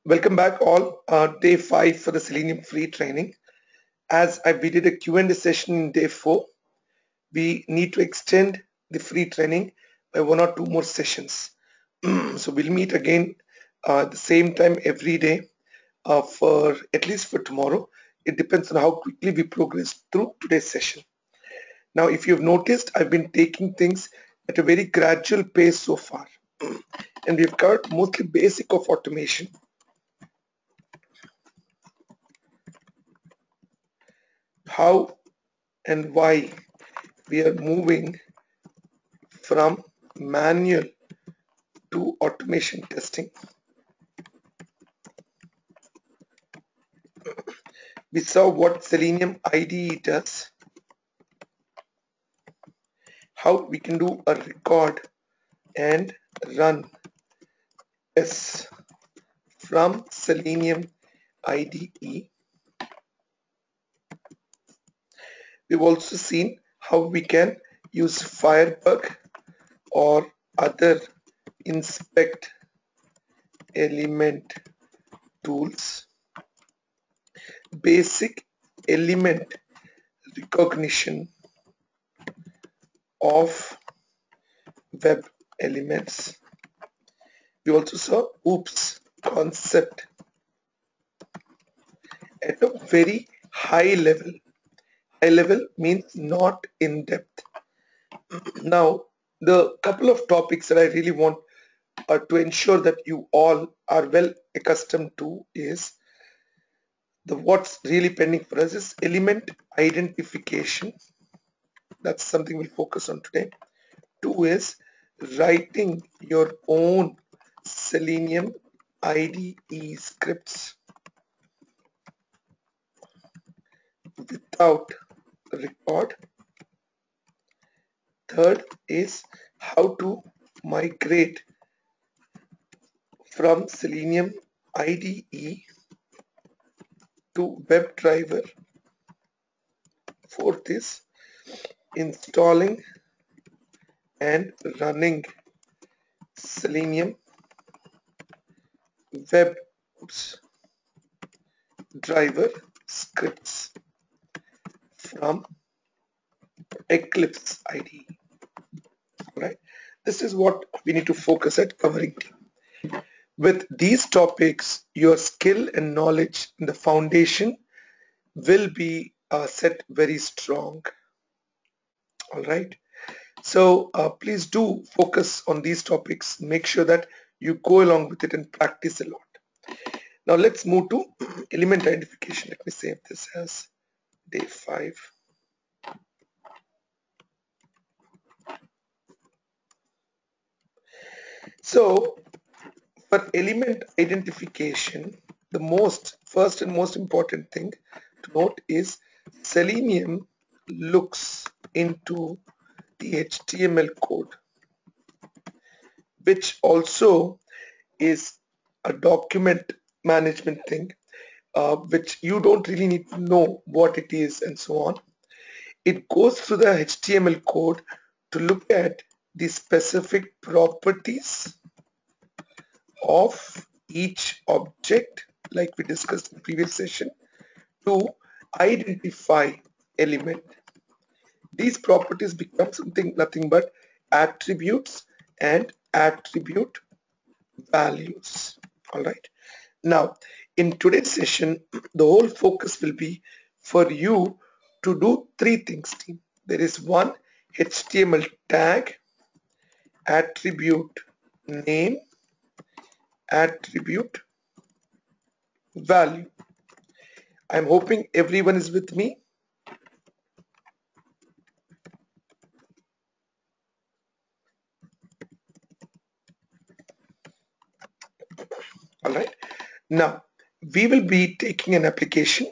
Welcome back all. Day 5 for the Selenium free training. We did a Q&A session in day 4, we need to extend the free training by 1 or 2 more sessions. So we'll meet again the same time every day for at least for tomorrow. It depends on how quickly we progress through today's session. Now, if you've noticed, I've been taking things at a very gradual pace so far. And we've covered mostly basic of automation. How and why we are moving from manual to automation testing. We saw what Selenium IDE does, how we can do a record and run tests from Selenium IDE. We've also seen how we can use Firebug or other inspect element tools, basic element recognition of web elements. We also saw OOPS concept at a very high level. High level means not in depth. Now, the couple of topics that I really want to ensure that you all are well accustomed to is what's really pending for us is element identification. That's something we'll focus on today. 2 is writing your own Selenium IDE scripts without record. 3rd is how to migrate from Selenium IDE to WebDriver. 4th is installing and running Selenium WebDriver scripts from Eclipse IDE. Right? This is what we need to focus at covering. With these topics, your skill and knowledge in the foundation will be set very strong. All right. So please do focus on these topics. Make sure that you go along with it and practice a lot. Now let's move to element identification. Let me save this as day 5. So for element identification, the first and most important thing to note is Selenium looks into the HTML code, which also is a document management thing, which you don't really need to know what it is and so on. It goes through the HTML code to look at the specific properties of each object, like we discussed in the previous session, to identify element. These properties become nothing but attributes and attribute values. All right. Now, in today's session, the whole focus will be for you to do 3 things, team. There is one HTML tag, attribute name, attribute value. I'm hoping everyone is with me. All right. Now, we will be taking an application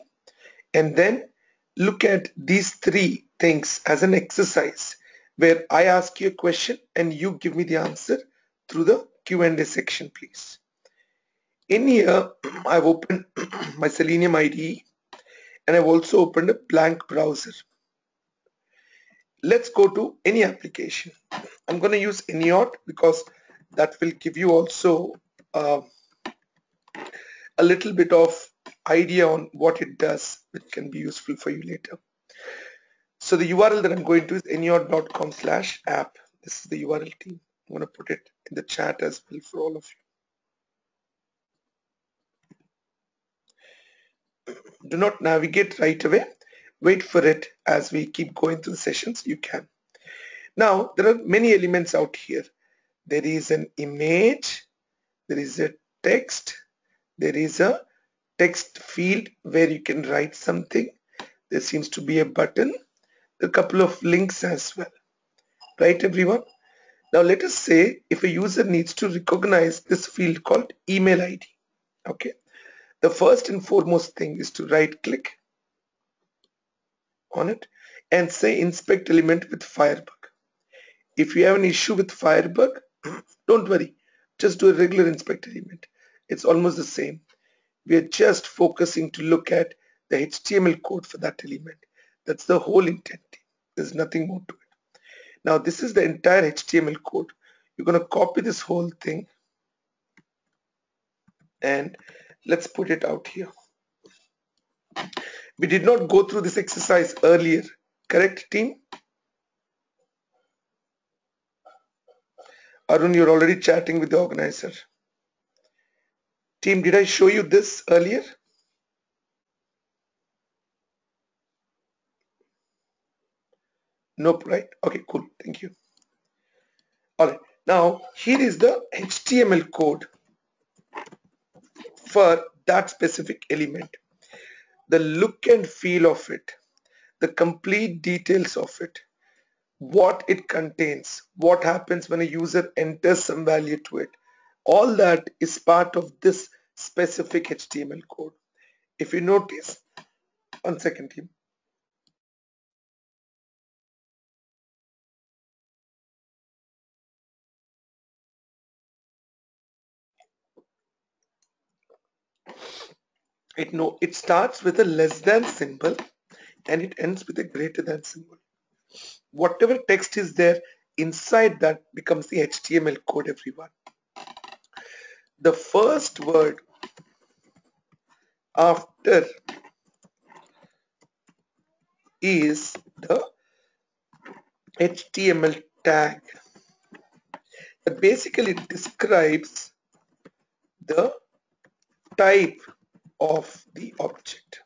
and then look at these 3 things as an exercise where I ask you a question and you give me the answer through the Q&A section, please. In here, I've opened my Selenium IDE and I've also opened a blank browser. Let's go to any application. I'm going to use Eniot because that will give you also a little bit of idea on what it does, which can be useful for you later. So the URL that I'm going to is anyod.com/app. This is the URL team. I'm going to put it in the chat as well for all of you. Do not navigate right away. Wait for it as we keep going through the sessions. You can. Now, there are many elements out here. There is an image, there is a text, there is a text field where you can write something. There seems to be a button, a couple of links as well. Right, everyone? Now, let us say if a user needs to recognize this field called email ID. Okay. The first and foremost thing is to right click on it and say inspect element with Firebug. If you have an issue with Firebug, don't worry, just do a regular inspect element. It's almost the same. We are just focusing to look at the HTML code for that element. That's the whole intent. There's nothing more to it. Now this is the entire HTML code. You're going to copy this whole thing and let's put it out here. We did not go through this exercise earlier, correct, team? Arun, you're already chatting with the organizer. Team, did I show you this earlier? Nope, right? Okay, cool. Thank you. All right. Now, here is the HTML code for that specific element. The look and feel of it, the complete details of it, what it contains, what happens when a user enters some value to it. All that is part of this specific HTML code. If you notice, 1 second, team. It starts with a less than symbol and it ends with a greater than symbol. Whatever text is there inside that becomes the HTML code, everyone. The first word after is the HTML tag that basically describes the type of the object.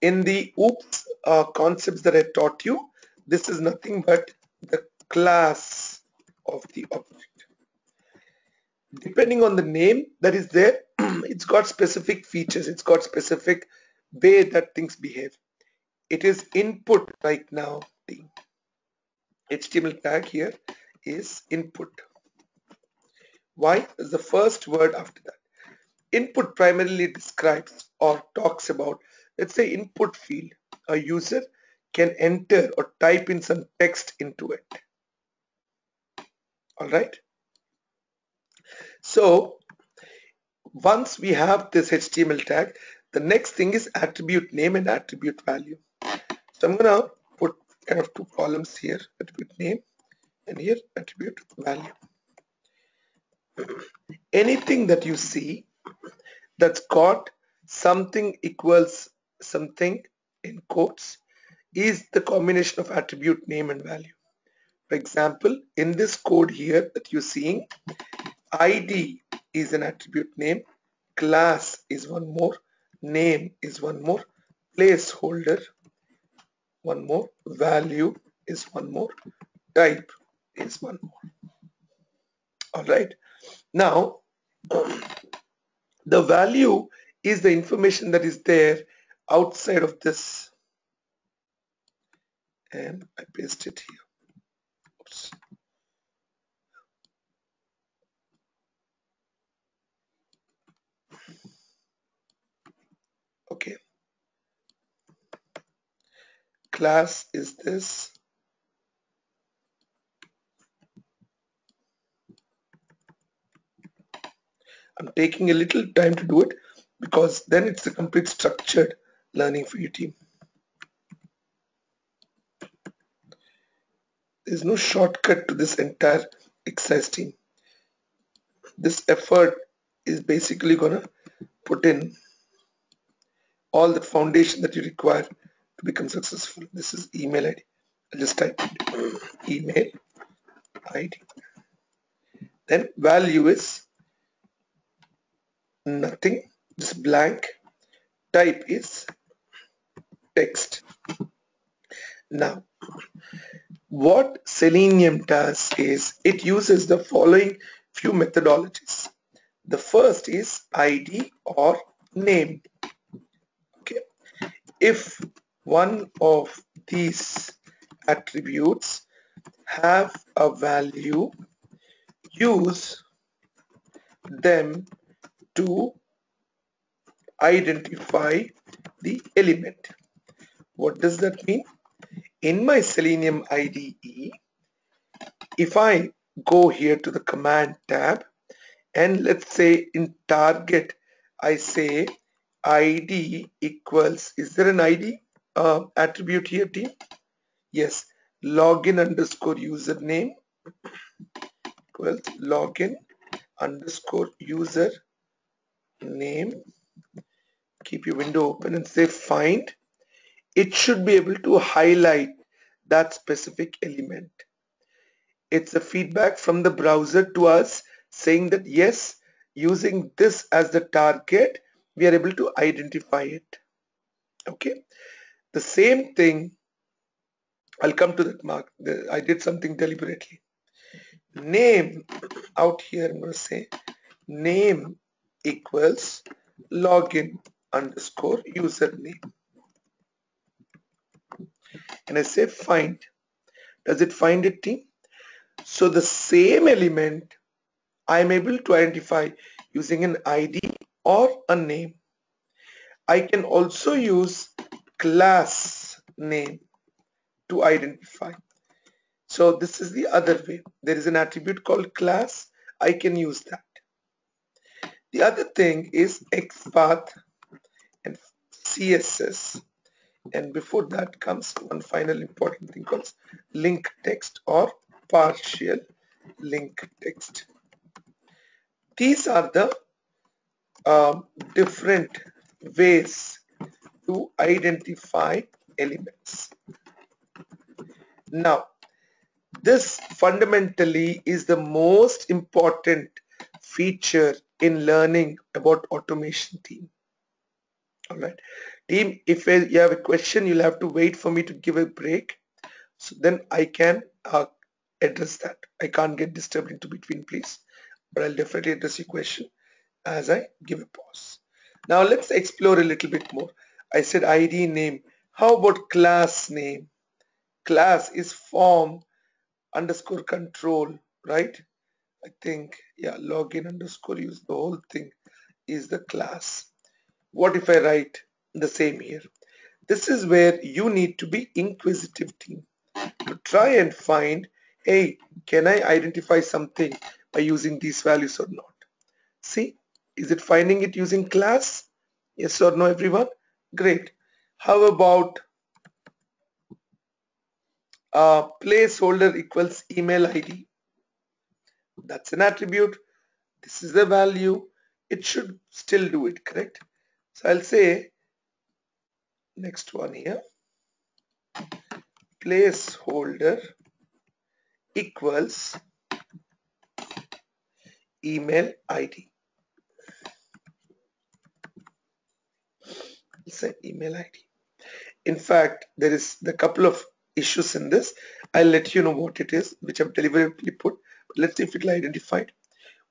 In the OOPS concepts that I taught you, this is nothing but the class of the object. Depending on the name that is there, it's got specific features, it's got specific way that things behave. It is input right now. The HTML tag here is input. Why? Is the first word after that. Input primarily describes or talks about, let's say, input field. A user can enter or type in some text into it. All right. So once we have this HTML tag, the next thing is attribute name and attribute value. So I'm going to put kind of two columns here, attribute name and here attribute value. Anything that you see that's got something equals something in quotes is the combination of attribute name and value. For example, in this code here that you're seeing, ID is an attribute name, class is one more, name is one more, placeholder one more, value is one more, type is one more. All right. Now, the value is the information that is there outside of this. And I paste it here. Oops. Okay. Class is this. I'm taking a little time to do it because then it's a complete structured learning for your team. There's no shortcut to this entire exercise, team. This effort is basically gonna put in all the foundation that you require to become successful. This is email ID. I'll just type it. Email ID. Then value is nothing, just blank. Type is text. Now, what Selenium does is it uses the following few methodologies. The first is ID or name. Okay. If one of these attributes have a value, use them to identify the element. What does that mean? In my Selenium IDE, if I go here to the command tab and let's say in target I say ID equals, is there an ID attribute here, team? Yes, login underscore username equals login underscore user name. Keep your window open and say find. It should be able to highlight that specific element. It's a feedback from the browser to us saying that yes, using this as the target, we are able to identify it. Okay. The same thing, I'll come to that mark. I did something deliberately. Name out here, I'm going to say name equals login underscore username. And I say find. Does it find it, team? So the same element I am able to identify using an ID or a name. I can also use class name to identify. So this is the other way. There is an attribute called class. I can use that. The other thing is XPath and CSS. And before that comes one final important thing called link text or partial link text. These are the different ways to identify elements. Now, this fundamentally is the most important feature in learning about automation, team. All right, team, if you have a question, you'll have to wait for me to give a break. So then I can address that. I can't get disturbed into between, please. But I'll definitely address your question as I give a pause. Now let's explore a little bit more. I said ID name. How about class name? Class is form underscore control, right? I think, yeah, login underscore use, the whole thing is the class. What if I write the same here? This is where you need to be inquisitive, team, to try and find, hey, can I identify something by using these values or not? See, is it finding it using class? Yes or no, everyone? Great. How about placeholder equals email ID? That's an attribute. This is the value. It should still do it, correct? So I'll say next one here, placeholder equals email ID. I'll say email ID. In fact, there is the couple of issues in this. I'll let you know what it is, which I've deliberately put. But let's see if it will identify it.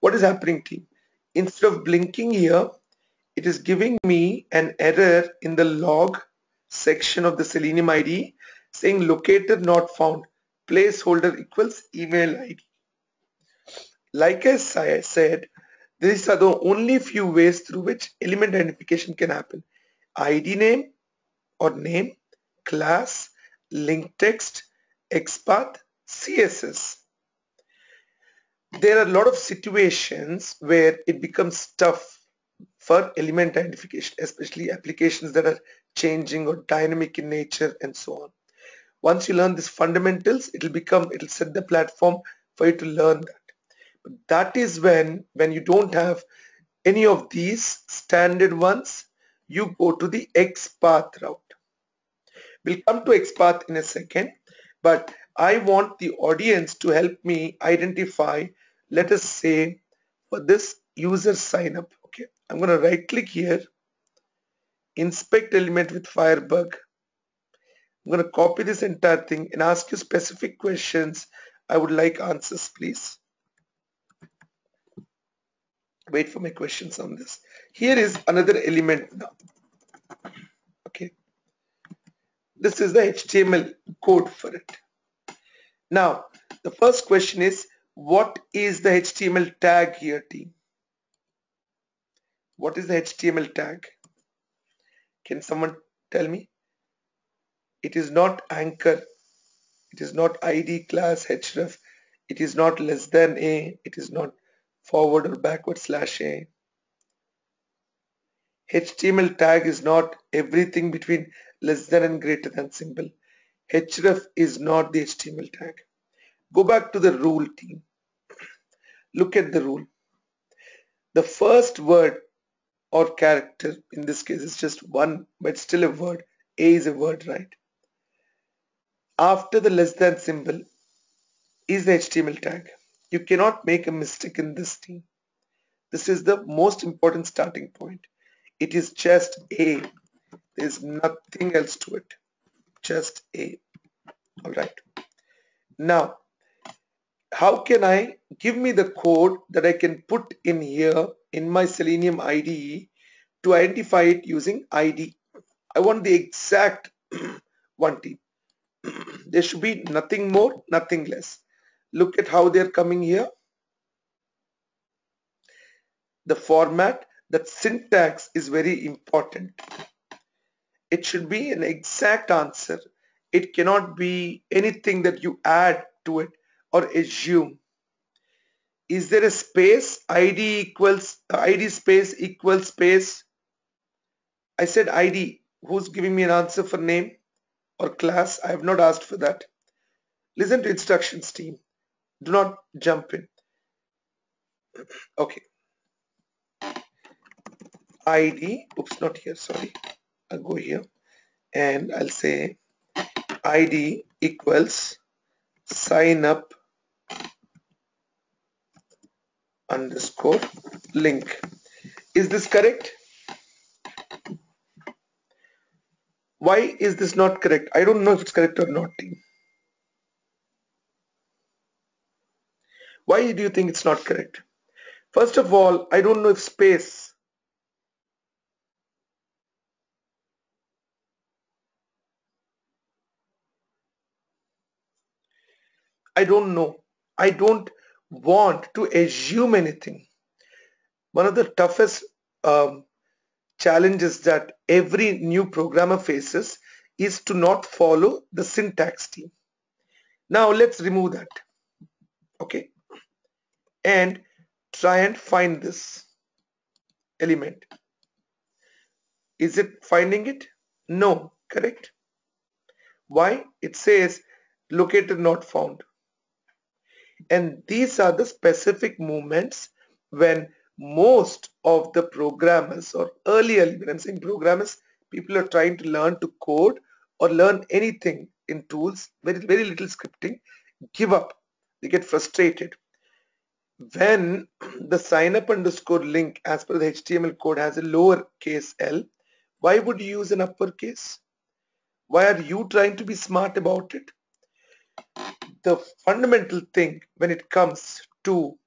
What is happening, team? Instead of blinking here, it is giving me an error in the log section of the Selenium ID saying locator not found, placeholder equals email ID. Like I said, these are the only few ways through which element identification can happen. ID name or name, class, link text, XPath, CSS. There are a lot of situations where it becomes tough for element identification, especially applications that are changing or dynamic in nature and so on. Once you learn these fundamentals, it'll set the platform for you to learn that. But that is when you don't have any of these standard ones, you go to the XPath route. We'll come to XPath in a second, but I want the audience to help me identify, let us say, for this user sign up. Okay, I'm going to right click here, inspect element with Firebug. I'm going to copy this entire thing and ask you specific questions. I would like answers, please. Wait for my questions on this. Here is another element now. Okay, this is the HTML code for it. Now, the first question is, what is the HTML tag here, team? What is the HTML tag? Can someone tell me? It is not anchor. It is not ID class href. It is not less than a. It is not forward or backward slash a. HTML tag is not everything between less than and greater than symbol. href is not the HTML tag. Go back to the rule, team. Look at the rule. The first word or character, in this case is just one, but still a word. A is a word, right? After the less than symbol is the HTML tag. You cannot make a mistake in this, team. This is the most important starting point. It is just A. There's nothing else to it. Just A. All right. Now, how can I give me the code that I can put in here in my Selenium IDE to identify it using ID? I want the exact one, team. There should be nothing more, nothing less. Look at how they're coming here. The format, that syntax is very important. It should be an exact answer. It cannot be anything that you add to it or assume. Is there a space? ID equals ID space equals space. I said ID. Who's giving me an answer for name or class? I have not asked for that. Listen to instructions, team. Do not jump in. Okay. ID. Oops, not here. Sorry. I'll go here and I'll say ID equals sign up underscore link. Is this correct? Why is this not correct? I don't know if it's correct or not, team. Why do you think it's not correct? First of all, I don't know if space. I don't know. I don't want to assume anything. One of the toughest challenges that every new programmer faces is to not follow the syntax, team. Now let's remove that. Okay. And try and find this element. Is it finding it? No, correct? Why? It says located not found. And these are the specific movements when most of the programmers, or earlier, when I'm saying programmers, people are trying to learn to code or learn anything in tools, very little scripting, give up. They get frustrated. When the sign up underscore link as per the HTML code has a lowercase l, why would you use an uppercase? Why are you trying to be smart about it? The fundamental thing when it comes to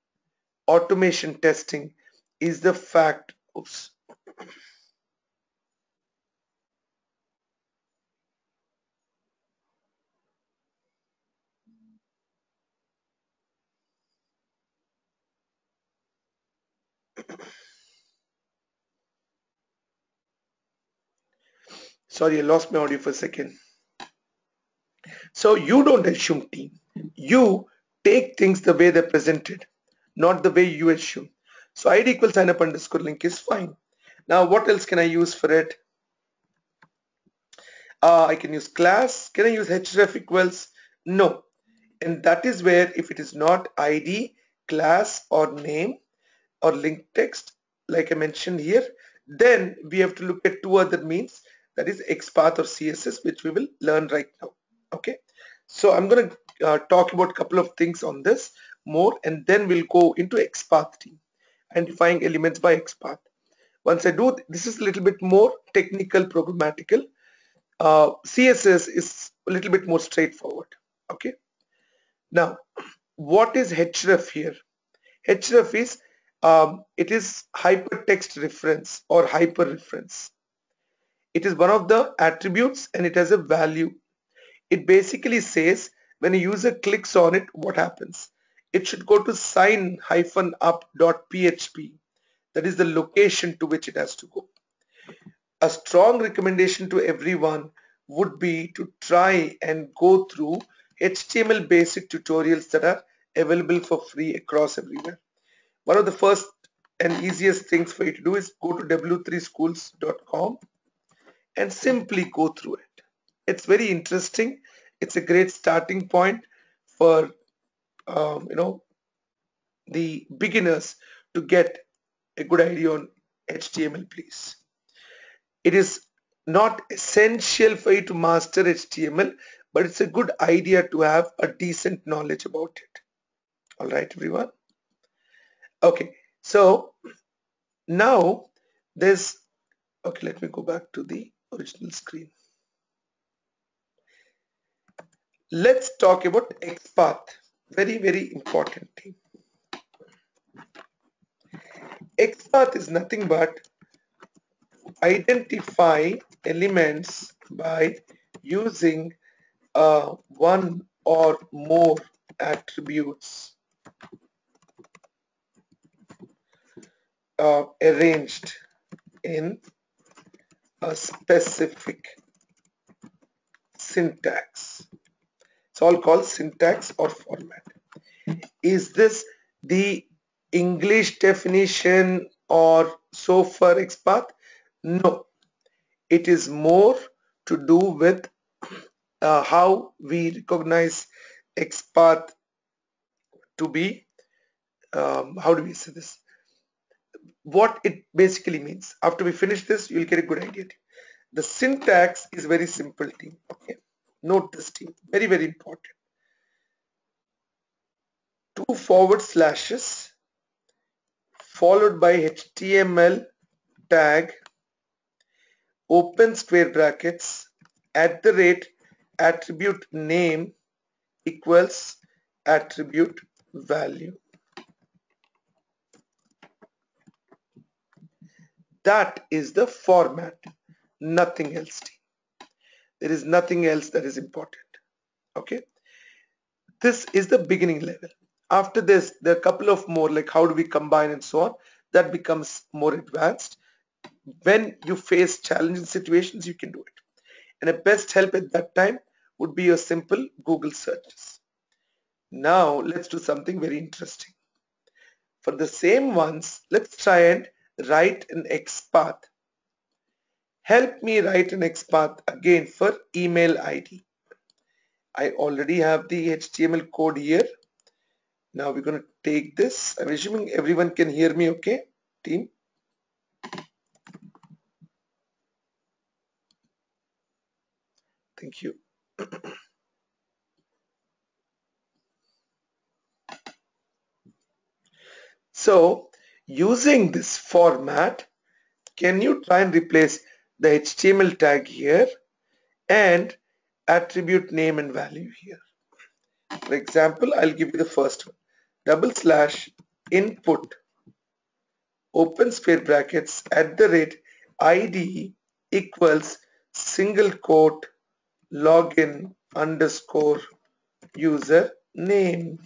automation testing is the fact, oops, sorry, I lost my audio for a second. So you don't assume, team. You take things the way they're presented, not the way you assume. So ID equals sign up underscore link is fine. Now what else can I use for it? I can use class. Can I use href equals? No. And that is where if it is not ID, class or name or link text, like I mentioned here. Then we have to look at two other means, that is XPath or CSS, which we will learn right now. Okay, so I'm going to talk about a couple of things on this more, and then we'll go into XPath team, identifying elements by XPath. Once I do, this is a little bit more technical, programmatical. CSS is a little bit more straightforward. Okay, now what is href here? Href is it is hypertext reference or hyper reference. It is one of the attributes and it has a value. It basically says when a user clicks on it, what happens? It should go to sign-up.php. That is the location to which it has to go. A strong recommendation to everyone would be to try and go through HTML basic tutorials that are available for free across everywhere. One of the first and easiest things for you to do is go to w3schools.com and simply go through it. It's very interesting. It's a great starting point for the beginners to get a good idea on HTML, please. It is not essential for you to master HTML, but it's a good idea to have a decent knowledge about it. All right, everyone. Okay, so now there's, okay, let me go back to the original screen. Let's talk about XPath. Very, very important thing. XPath is nothing but identify elements by using one or more attributes arranged in a specific syntax. It's all called syntax or format. Is this the English definition or so for XPath? No, it is more to do with how we recognize XPath to be, how do we say this? What it basically means. After we finish this, you'll get a good idea. The syntax is very simple, team. Okay, note this, team. Very, very important. 2 forward slashes followed by HTML tag, open square brackets, @ attribute name equals attribute value. That is the format, nothing else. There is nothing else that is important. Okay, this is the beginning level. After this, there are a couple of more, like how do we combine and so on. That becomes more advanced. When you face challenging situations, you can do it. And a best help at that time would be your simple Google searches. Now let's do something very interesting. For the same ones, let's try and write an XPath. Help me write an XPath again for email ID. I already have the HTML code here. Now we're going to take this. I'm assuming everyone can hear me okay, team? Thank you. So using this format, can you try and replace the HTML tag here and attribute name and value here? For example, I'll give you the first one. /input open square brackets @ID equals single quote login underscore user name.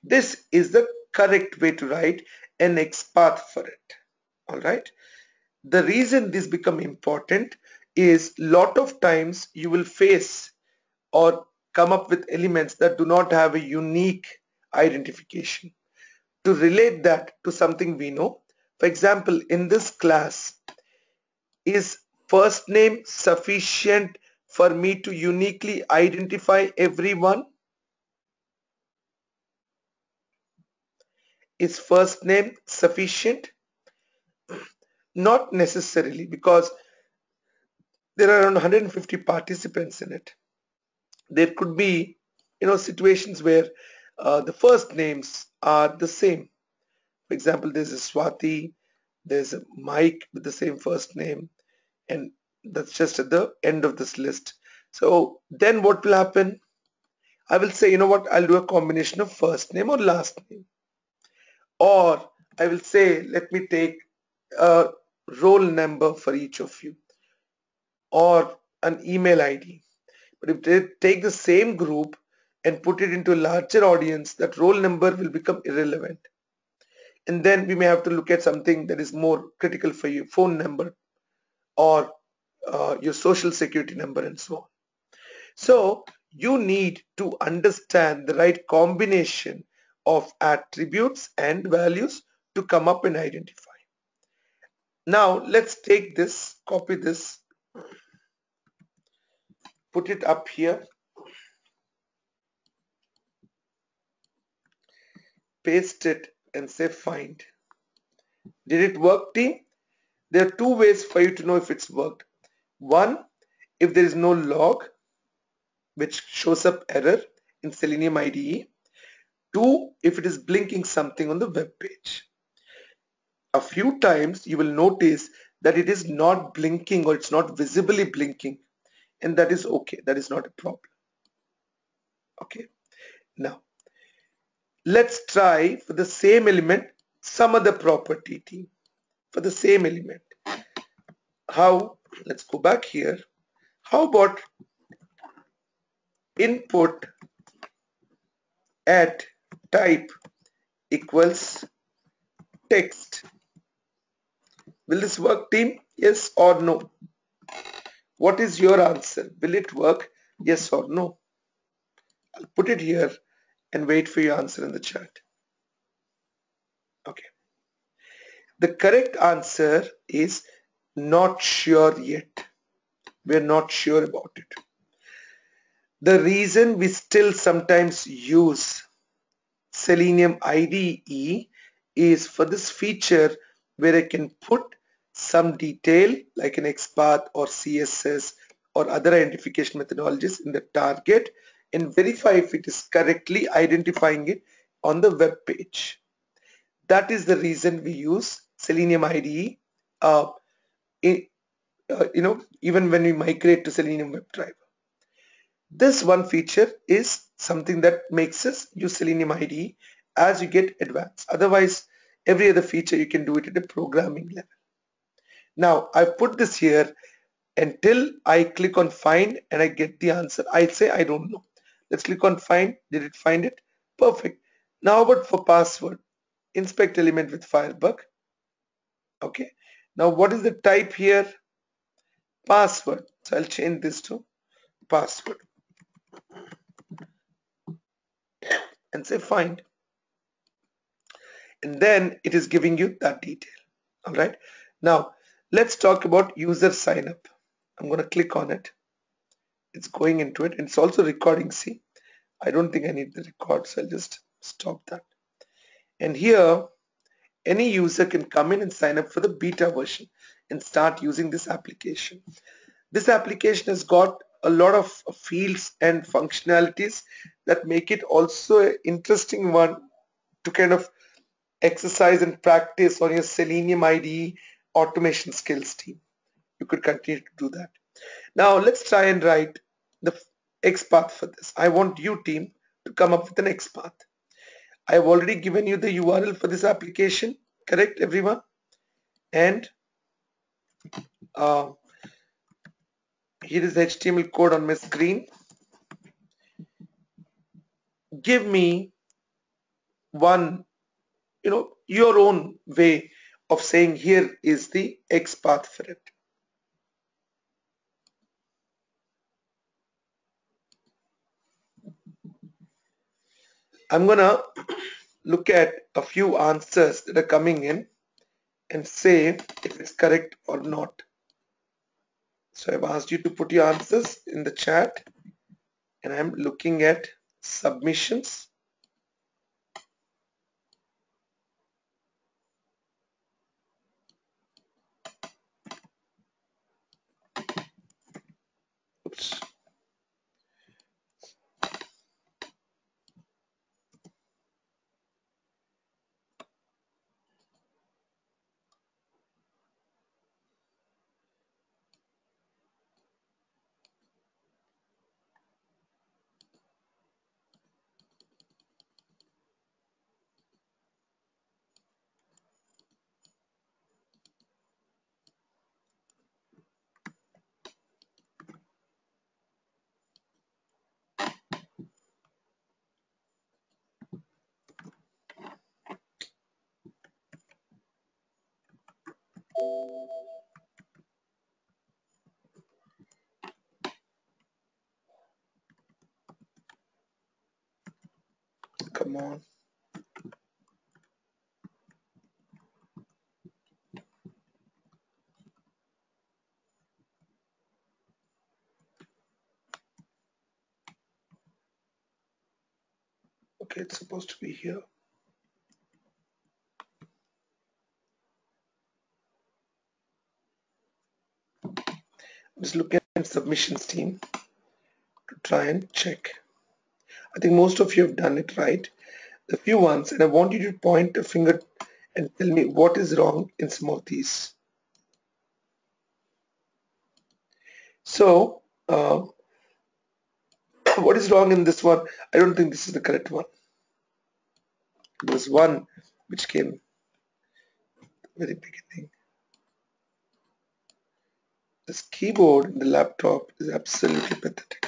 This is the correct way to write an XPath for it. All right. The reason this become important is lot of times you will face or come up with elements that do not have a unique identification. To relate that to something we know, for example, in this class, is first name sufficient for me to uniquely identify everyone? Is first name sufficient? Not necessarily, because there are around 150 participants in it. There could be, situations where the first names are the same. For example, there's a Swati, there's a Mike with the same first name, and that's just at the end of this list. So then what will happen? I will say, I'll do a combination of first name or last name. Or I will say, let me take a roll number for each of you, or an email ID. But if they take the same group and put it into a larger audience, that roll number will become irrelevant. And then we may have to look at something that is more critical for you, phone number or your social security number and so on. So you need to understand the right combination of attributes and values to come up and identify. Now let's take this, copy this, put it up here, paste it and say find. Did it work, team? There are two ways for you to know if it's worked. One, if there is no log which shows up error in Selenium IDE. Two, if it is blinking something on the web page. A few times you will notice that it is not blinking or it's not visibly blinking, and that is okay. That is not a problem. Okay. Now let's try for the same element some other property, team. For the same element, how? Let's go back here. How about input at type equals text? Will this work, team? Yes or no? What is your answer? Will it work? Yes or no? I'll put it here and wait for your answer in the chat. Okay. The correct answer is not sure yet. We're not sure about it. The reason we still sometimes use Selenium IDE is for this feature where I can put some detail like an XPath or CSS or other identification methodologies in the target and verify if it is correctly identifying it on the web page. That is the reason we use Selenium IDE even when we migrate to Selenium WebDriver. This one feature is something that makes us use Selenium IDE as you get advanced. Otherwise, every other feature you can do it at a programming level. Now, I've put this here until I click on find and I get the answer. I say I don't know. Let's click on find. Did it find it? Perfect. Now, but for password, inspect element with Firebug. Okay. Now, what is the type here? Password. So I'll change this to password and say find. And then it is giving you that detail. All right. Now, let's talk about user sign up. I'm going to click on it. It's going into it. And it's also recording. See, I don't think I need the record, so I'll just stop that. And here, any user can come in and sign up for the beta version and start using this application. This application has got a lot of fields and functionalities that make it also an interesting one to kind of exercise and practice on your Selenium IDE automation skills, team. You could continue to do that. Now let's try and write the XPath for this. I want you, team, to come up with an XPath. I've already given you the URL for this application, correct, everyone? And here is the HTML code on my screen. Give me one, your own way of saying here is the XPath for it. I'm gonna look at a few answers that are coming in and say if it's correct or not. So I've asked you to put your answers in the chat and I'm looking at submissions. Come on. Okay, it's supposed to be here. Just look at submissions team to try and check. I think most of you have done it right. The few ones, and I want you to point a finger and tell me what is wrong in some of these. So, what is wrong in this one? I don't think this is the correct one. There was one which came very beginning. This keyboard in the laptop is absolutely pathetic.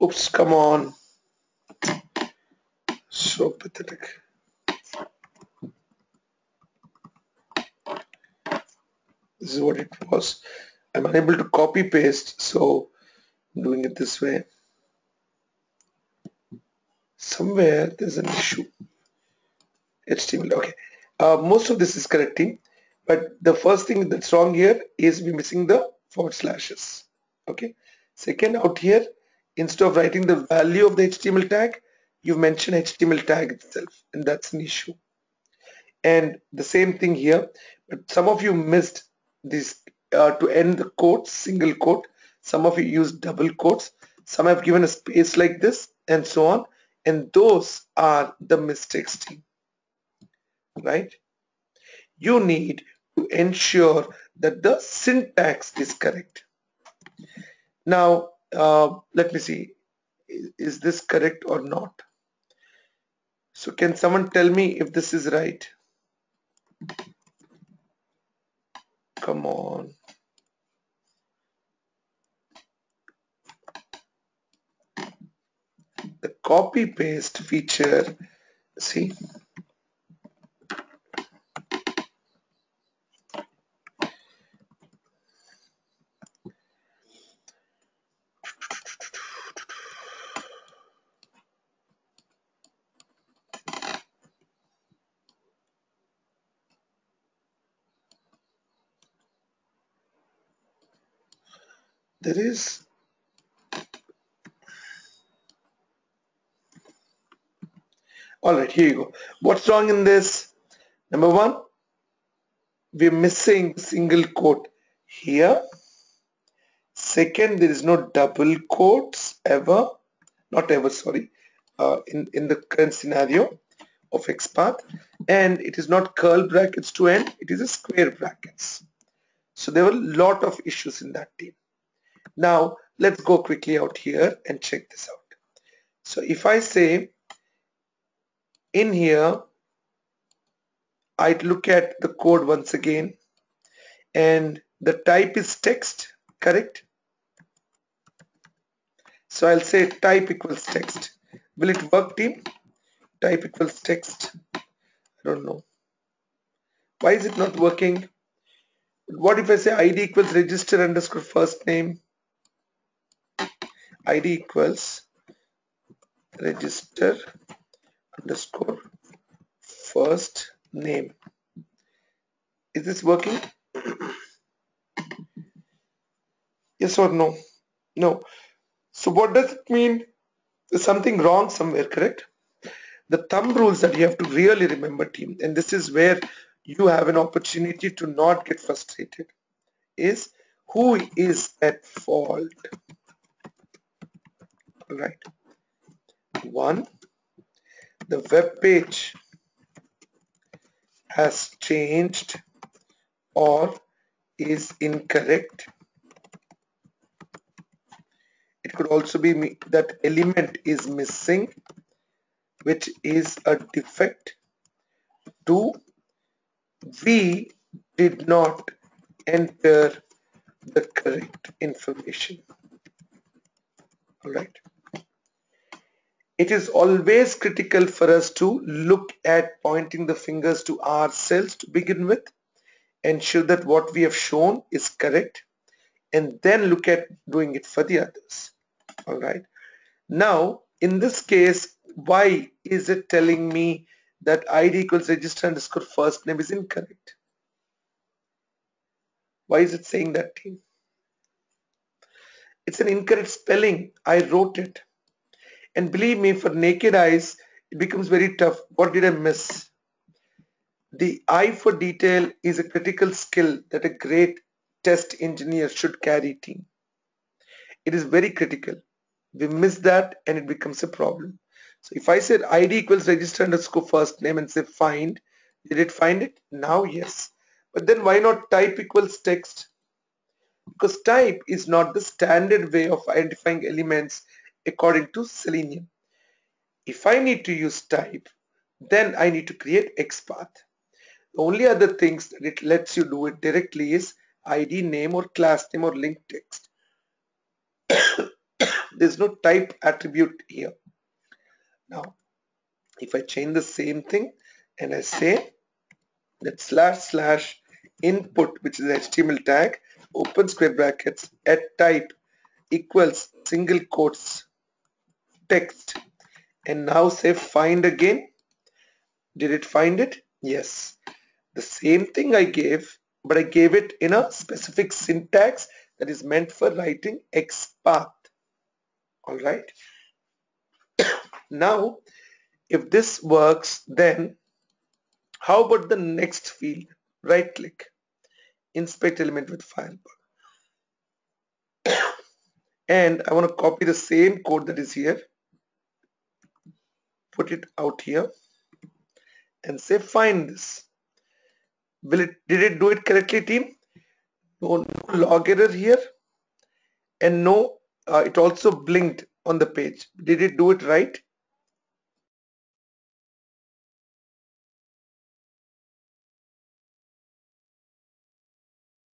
Oops, come on. So pathetic. This is what it was. I'm unable to copy paste, so I'm doing it this way. Somewhere there's an issue. HTML. Okay. Most of this is correct, team. But the first thing that's wrong here is we're missing the forward slashes. Okay. Second, out here, instead of writing the value of the HTML tag, you mention HTML tag itself, and that's an issue. And the same thing here, but some of you missed this to end the quotes, single quote. Some of you used double quotes. Some have given a space like this, and so on. And those are the mistakes, team. Right? You need to ensure that the syntax is correct. Now, let me see, is this correct or not? So can someone tell me if this is right? Come on. The copy paste feature, see, there is all right. Here you go. What's wrong in this? Number one, we're missing single quote here. Second, there is no double quotes ever, not ever, sorry, in the current scenario of XPath, and it is not curl brackets to end, it is a square brackets. So there were a lot of issues in that team. Now let's go quickly out here and check this out. So if I say in here, I'd look at the code once again, and the type is text, correct? So I'll say type equals text. Will it work, team? Type equals text. I don't know. Why is it not working? What if I say ID equals register underscore first name? ID equals register underscore first name. Is this working? Yes or no? No. So what does it mean? There's something wrong somewhere, correct? The thumb rules that you have to really remember, team, and this is where you have an opportunity to not get frustrated, is who is at fault? All right. One, the web page has changed or is incorrect. It could also be that element is missing, which is a defect. Two, we did not enter the correct information. All right. It is always critical for us to look at pointing the fingers to ourselves to begin with, ensure that what we have shown is correct, and then look at doing it for the others. All right. Now, in this case, why is it telling me that ID equals register underscore first name is incorrect? Why is it saying that, team? It's an incorrect spelling. I wrote it. And believe me, for naked eyes, it becomes very tough. What did I miss? The eye for detail is a critical skill that a great test engineer should carry, team. It is very critical. We miss that and it becomes a problem. So if I said ID equals register underscore first name and say find, did it find it? Now yes. But then why not type equals text? Because type is not the standard way of identifying elements according to Selenium. If I need to use type, then I need to create XPath. The only other things that it lets you do it directly is ID, name or class name or linked text. There's no type attribute here. Now, if I change the same thing and I say that / input, which is the HTML tag, open square brackets, at type equals single quotes text, and now say find again. Did it find it? Yes. The same thing I gave, but I gave it in a specific syntax that is meant for writing XPath. All right. Now, if this works, then how about the next field? Right click, inspect element with filebar. And I want to copy the same code that is here, put it out here and say find this. Did it do it correctly, team? No log error here, and no, it also blinked on the page. Did it do it right?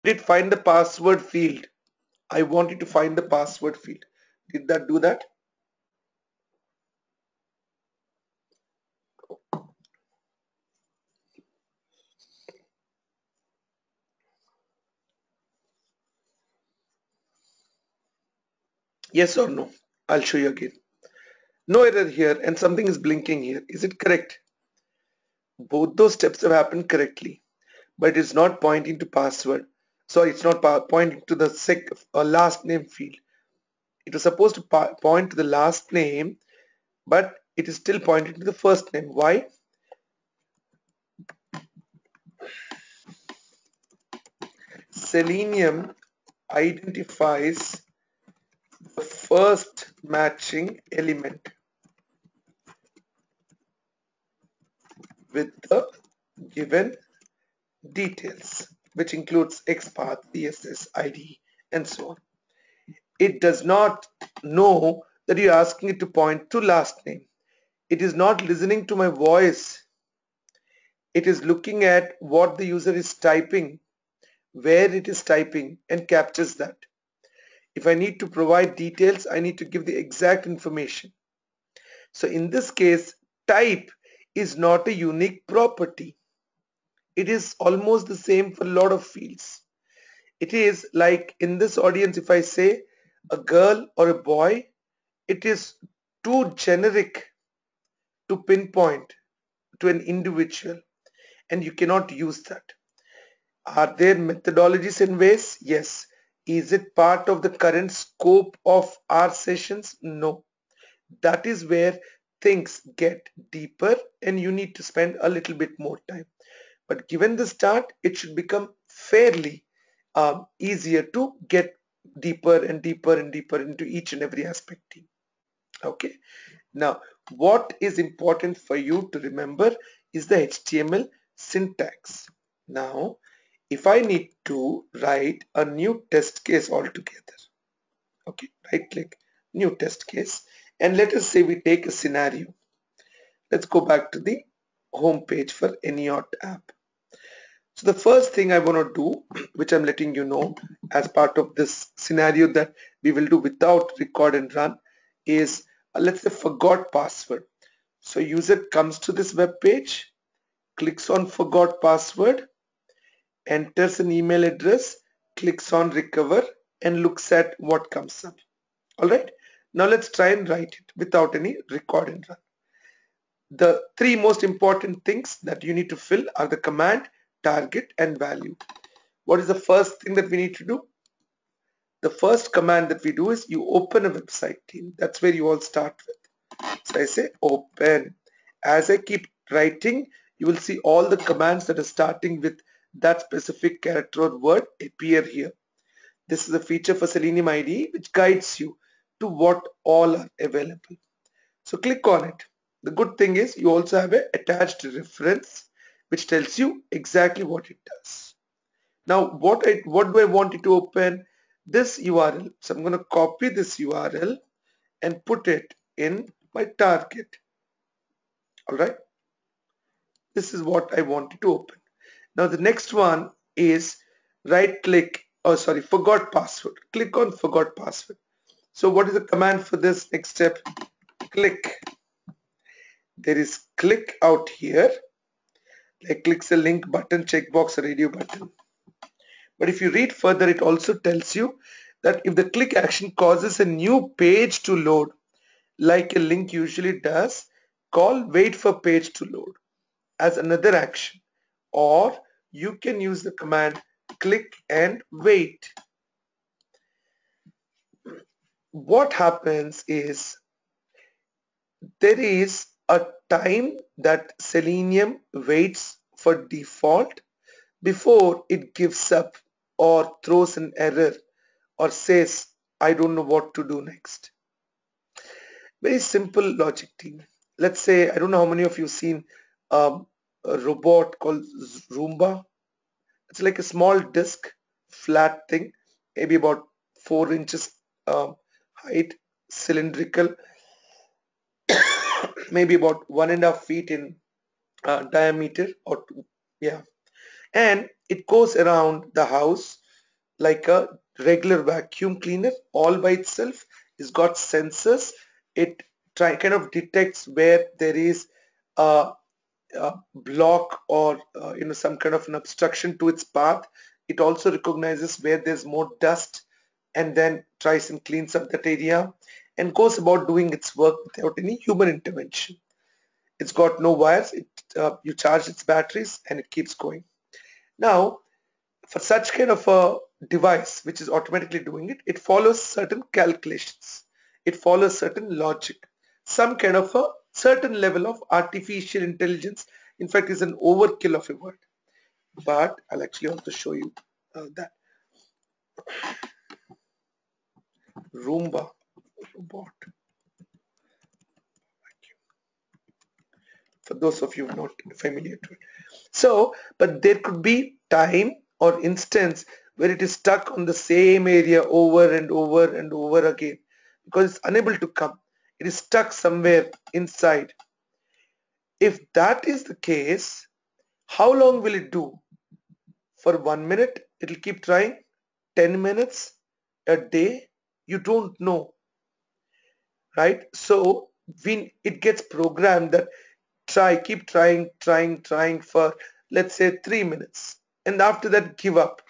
Did it find the password field? I wanted to find the password field. Did that do that? Yes or no? I'll show you again. No error here and something is blinking here. Is it correct? Both those steps have happened correctly, but it's not pointing to password. Sorry, it's not pointing to the last name field. It was supposed to point to the last name, but it is still pointing to the first name. Why? Selenium identifies the first matching element with the given details, which includes XPath, CSS, ID, and so on. It does not know that you're asking it to point to last name. It is not listening to my voice. It is looking at what the user is typing, where it is typing, and captures that. If I need to provide details, I need to give the exact information. So in this case, type is not a unique property. It is almost the same for a lot of fields. It is like in this audience, if I say a girl or a boy, it is too generic to pinpoint to an individual, and you cannot use that. Are there methodologies and ways? Yes. Is it part of the current scope of our sessions? No. That is where things get deeper and you need to spend a little bit more time. But given the start, it should become fairly easier to get deeper and deeper and deeper into each and every aspect. Okay. Now, what is important for you to remember is the HTML syntax. Now, if I need to write a new test case altogether, okay, right click, new test case, and let us say we take a scenario. Let's go back to the home page for any app. So the first thing I want to do, which I'm letting you know as part of this scenario that we will do without record and run, is let's say forgot password. So user comes to this web page, clicks on forgot password, enters an email address, clicks on recover, and looks at what comes up. All right. Now let's try and write it without any record and run. The three most important things that you need to fill are the command, target, and value. What is the first thing that we need to do? The first command that we do is you open a website team. That's where you all start with. So I say open. As I keep writing, you will see all the commands that are starting with that specific character or word appear here. This is a feature for Selenium IDE which guides you to what all are available. So click on it. The good thing is you also have an attached reference which tells you exactly what it does. Now what do I want it to open? This URL. So I'm going to copy this URL and put it in my target. All right. This is what I wanted to open. Now the next one is right click, forgot password. Click on forgot password. So what is the command for this next step? Click. There is click out here. Like clicks a link button, checkbox, or radio button. But if you read further, it also tells you that if the click action causes a new page to load, like a link usually does, call wait for page to load as another action, or you can use the command click and wait. What happens is there is a time that Selenium waits for default before it gives up or throws an error or says I don't know what to do next. Very simple logic team. Let's say, I don't know how many of you seen a robot called Roomba. It's like a small disc, flat thing, maybe about 4 inches height, cylindrical, maybe about 1.5 feet in diameter or two. Yeah. And it goes around the house like a regular vacuum cleaner all by itself. It's got sensors. It kind of detects where there is a block or some kind of an obstruction to its path. It also recognizes where there's more dust and then tries and cleans up that area and goes about doing its work without any human intervention. It's got no wires. You charge its batteries and it keeps going. Now, for such kind of a device which is automatically doing it, it follows certain calculations. It follows certain logic. Some kind of a certain level of artificial intelligence. In fact, is an overkill of a word. But I'll actually also show you that. Roomba, robot. For those of you not familiar to it. So, but there could be time or instance where it is stuck on the same area over and over and over again because it's unable to come. It is stuck somewhere inside. If that is the case, how long will it do? For 1 minute, it'll keep trying. 10 minutes, a day, you don't know, right? So when it gets programmed that keep trying for, let's say, 3 minutes, and after that give up.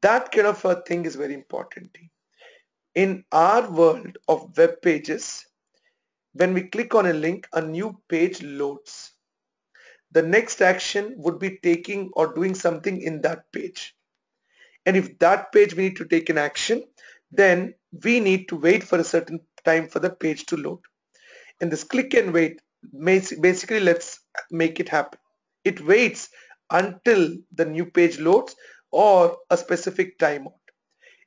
That kind of a thing is very important. In our world of web pages, when we click on a link, a new page loads. The next action would be taking or doing something in that page. And if that page we need to take an action, then we need to wait for a certain time for the page to load. And this click and wait, basically let's make it happen. It waits until the new page loads or a specific timeout.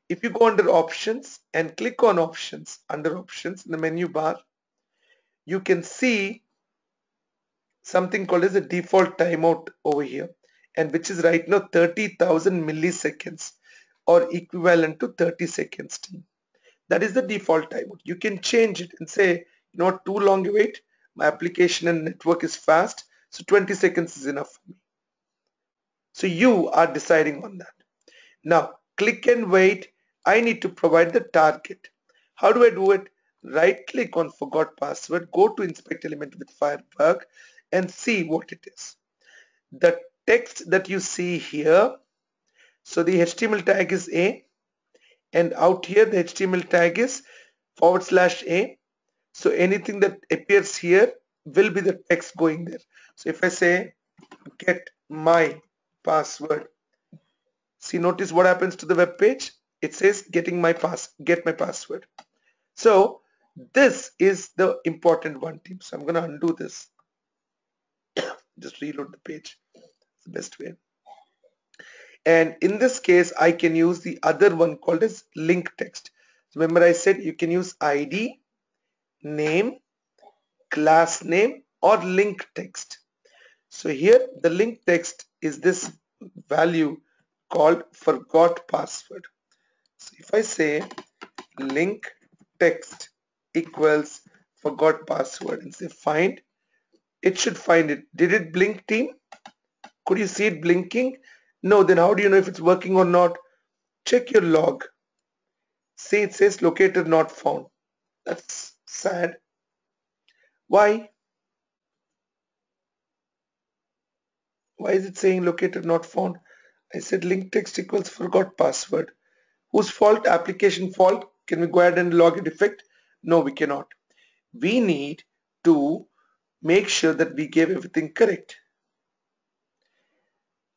If you go under options and click on options, under options in the menu bar, you can see something called as a default timeout over here, and which is right now 30,000 milliseconds or equivalent to 30 seconds. That is the default timeout. You can change it and say, not too long wait, my application and network is fast, so 20 seconds is enough for me. So you are deciding on that. Now click and wait. I need to provide the target. How do I do it? Right click on forgot password, go to inspect element with Firebug and see what it is. The text that you see here, so the HTML tag is A, and out here the HTML tag is /A. So anything that appears here will be the text going there. So if I say get my password, see, notice what happens to the web page. It says get my password. So this is the important one, team. So I'm going to undo this. Just reload the page. It's the best way. And in this case, I can use the other one called as link text. Remember I said you can use ID, name, class name, or link text. So here the link text is this value called forgot password. So if I say link text equals forgot password and say find, it should find it. Did it blink, team? Could you see it blinking? No. Then how do you know if it's working or not? Check your log. See, it says locator not found. That's sad. Why? Why is it saying locator not found? I said link text equals forgot password. Whose fault? Application fault. Can we go ahead and log a defect? No, we cannot. We need to make sure that we gave everything correct.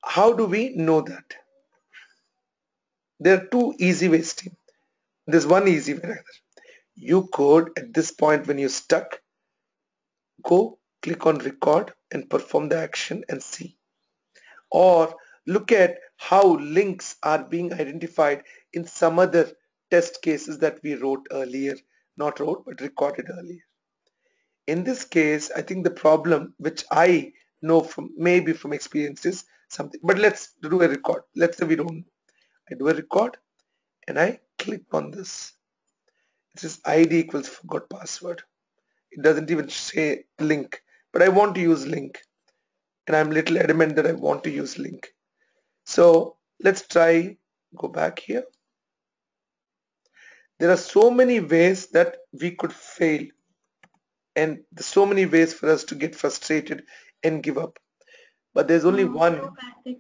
How do we know that? There are two easy ways, team. There's one easy way rather. You could, at this point when you're stuck, go click on record and perform the action and see. Or look at how links are being identified in some other test cases that we wrote earlier. Not wrote, but recorded earlier. In this case, I think the problem, which I know from maybe from experience, is something. But let's do a record. Let's say we don't know. I do a record and I click on this. It says ID equals forgot password. It doesn't even say link, but I want to use link, and I'm little adamant that I want to use link. So let's try, go back here. There are so many ways that we could fail, and so many ways for us to get frustrated and give up. But there's only one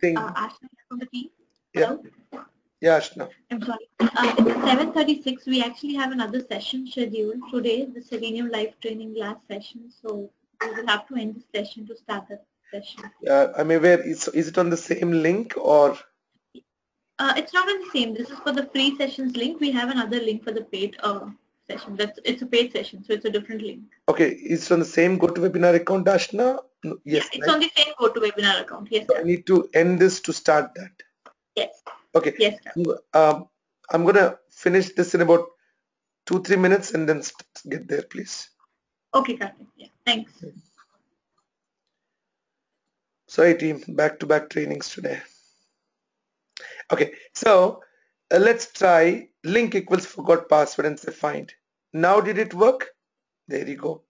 thing. Ashna from the team. Yeah. Hello? Yeah, Ashna. I'm sorry. It's 7:36. We actually have another session scheduled today, the Selenium live training last session. So we will have to end this session to start the session. I'm aware. Is it on the same link or? It's not on the same. This is for the free sessions link. We have another link for the paid session. It's a paid session, so it's a different link. Okay, it's on the same GoToWebinar account, Ashna? No, yes. Yeah, it's right? On the same GoToWebinar account. Yes. So I need to end this to start that. Yes. Okay. Yes. I'm gonna finish this in about 2-3 minutes and then get there, please. Okay, Karthik. Yeah. Thanks. Sorry, team. Back-to-back trainings today. Okay, so let's try link equals forgot password and say find. Now did it work? There you go.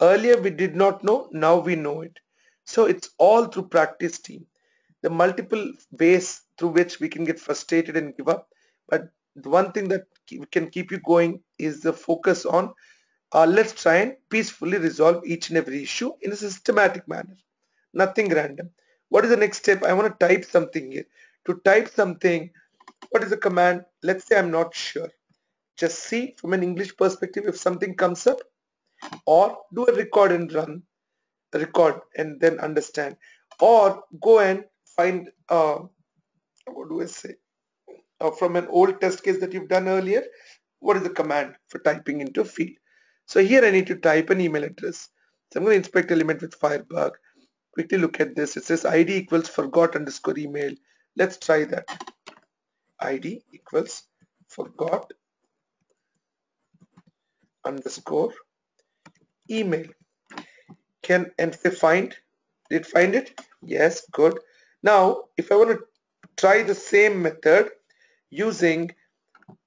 Earlier we did not know, now we know it. So it's all through practice, team. The multiple ways through which we can get frustrated and give up, but the one thing that can keep you going is the focus on let's try and peacefully resolve each and every issue in a systematic manner. Nothing random. What is the next step? I want to type something here. To type something, what is the command? Let's say I'm not sure. Just see from an English perspective if something comes up, or do a record and run the record and then understand, or go and find what do I say from an old test case that you've done earlier. What is the command for typing into a field? So here I need to type an email address. So I'm going to inspect element with Firebug. Quickly look at this. It says ID equals forgot underscore email. Let's try that. ID equals forgot underscore email. And say find. Did it find it? Yes, good. Now if I want to try the same method using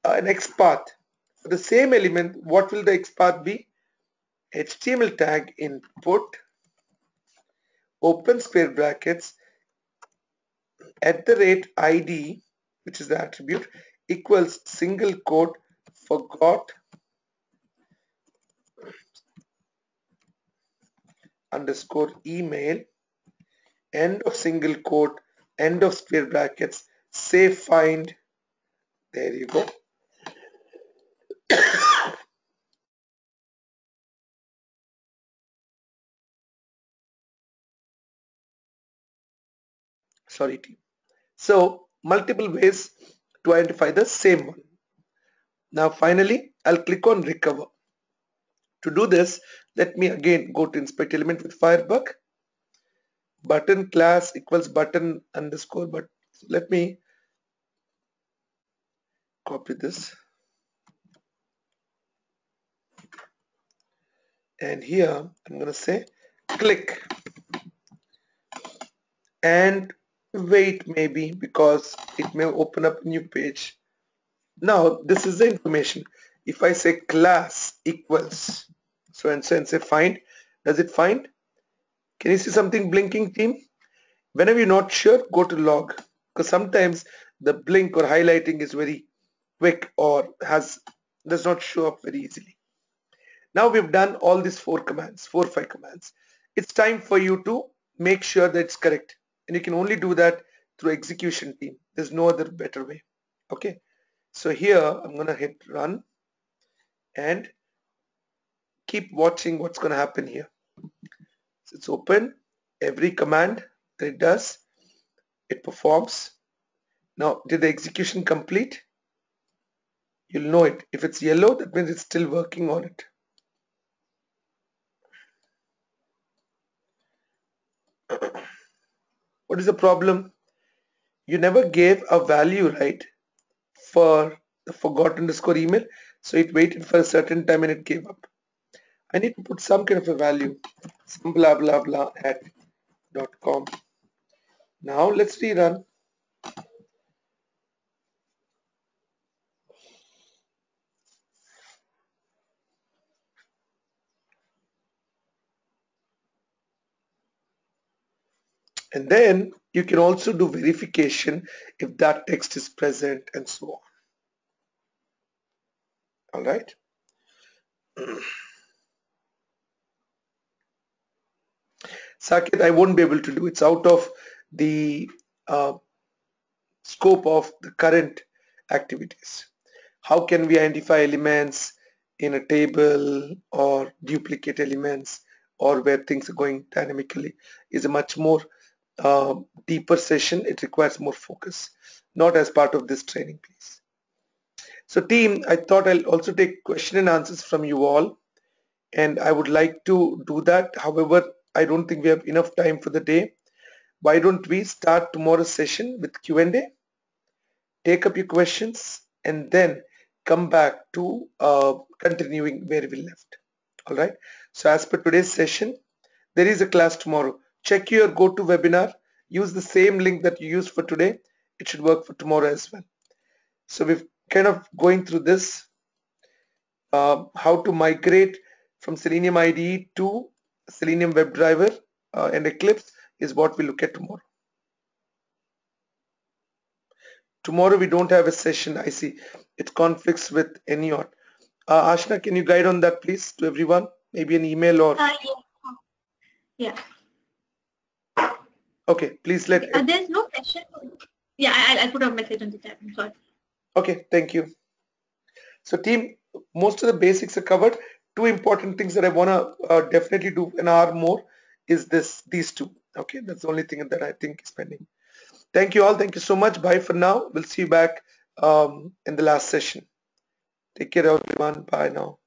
an XPath for the same element, what will the XPath be? HTML tag input, open square brackets, @id, which is the attribute, equals single quote forgot underscore email, end of single quote, end of square brackets, say find. There you go. Sorry, team. So multiple ways to identify the same one. Now finally, I'll click on recover. To do this, let me again go to inspect element with Firebug. Button class equals button underscore, but let me copy this. And here I'm going to say click and wait maybe because it may open up a new page. Now this is the information. If I say class equals so and so and say find, does it find? Can you see something blinking, team? Whenever you're not sure, go to log, because sometimes the blink or highlighting is very quick or does not show up very easily. Now we've done all these 4 or 5 commands. It's time for you to make sure that it's correct, and you can only do that through execution, team. There's no other better way. Okay, so here I'm gonna hit run and keep watching what's gonna happen here. So it's open. Every command that it does, it performs. Now, did the execution complete? You'll know it. If it's yellow, that means it's still working on it. What is the problem? You never gave a value, right, for the forgot underscore email. So it waited for a certain time and it gave up. I need to put some kind of a value, some blah blah blah at .com. Now let's rerun. And then you can also do verification if that text is present and so on. All right. Saket, I won't be able to do. It's out of the scope of the current activities. How can we identify elements in a table or duplicate elements or where things are going dynamically is a much more deeper session. It requires more focus, not as part of this training piece. So team, I thought I'll also take question and answers from you all, and I would like to do that. However, I don't think we have enough time for the day. Why don't we start tomorrow's session with Q&A? Take up your questions and then come back to continuing where we left. All right. So as per today's session, there is a class tomorrow. Check your GoToWebinar. Use the same link that you used for today. It should work for tomorrow as well. So we've kind of going through this, how to migrate from Selenium IDE to Selenium WebDriver and Eclipse is what we look at tomorrow. Tomorrow we don't have a session. I see it conflicts with any or. Ashna, can you guide on that, please, to everyone? Maybe an email or. Yeah. Okay, please let. There's no session. Yeah, I'll put a message on the chat. I'm sorry. Okay, thank you. So, team, most of the basics are covered. 2 important things that I wanna definitely do an hour more is these 2. Okay, that's the only thing that I think is pending. Thank you all. Thank you so much. Bye for now. We'll see you back in the last session. Take care, everyone. Bye now.